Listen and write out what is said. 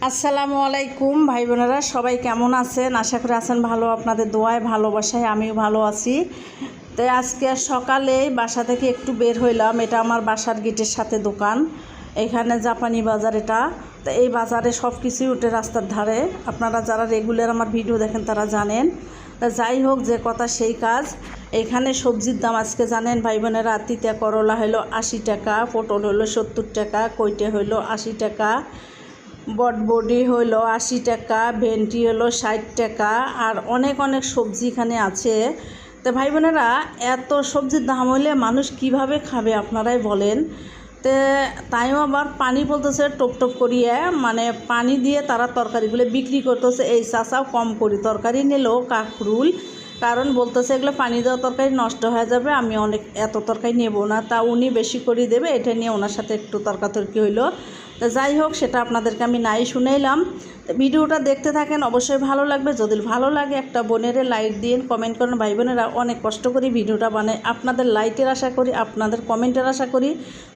আসসালামু আলাইকুম ভাই বোনেরা, সবাই কেমন আছেন? আশা করি আছেন ভালো। আপনাদের দোয়ায় ভালোবাসায় আমিও ভালো আছি। তো আজকে সকালে বাসা থেকে একটু বের হইলাম। এটা আমার বাসার গেটের সাথে দোকান, এখানে জাপানি বাজার এটা। তো এই বাজারে সব কিছুই উঠে রাস্তার ধারে। আপনারা যারা রেগুলার আমার ভিডিও দেখেন তারা জানেন। তা যাই হোক, যে কথা সেই কাজ। এখানে সবজির দাম আজকে জানেন ভাই বোনেরা, তিতা করলা হলো 80 টাকা, পটল হলো 70 টাকা, কইটে হলো 80 টাকা, বটবডি হলো 80 টাকা, ভেন্ডি হলো 60 টাকা, আর অনেক অনেক সবজি এখানে আছে। তো ভাই বোনেরা, এত সবজির দাম হইলে মানুষ কিভাবে খাবে আপনারাই বলেন। তো তাইও আবার পানি বলতেছে টপ টপ করিয়ে, মানে পানি দিয়ে তারা তরকারিগুলো বিক্রি করতেছে। এই চাচাও কম করি তরকারি নিলেও কাকরুল, কারণ বলতেছে এগুলো পানি দেওয়া তরকারি নষ্ট হয়ে যাবে, আমি এত তরকারি নেব না। তা উনি বেশি করে দেবে, এটা নিয়ে ওনার সাথে একটু তর্কাতর্কি হইলো। তো যাই হোক, সেটা আপনাদেরকে আমি নাই শুনাইলাম। ভিডিওটা দেখতে থাকেন, অবশ্যই ভালো লাগবে। যদি ভালো লাগে একটা বোনের লাইক দিন, কমেন্ট করেন। ভাই বোনেরা অনেক কষ্ট করি ভিডিওটা বানাই, আপনাদের লাইকের আশা করি, আপনাদের কমেন্টের আশা করি।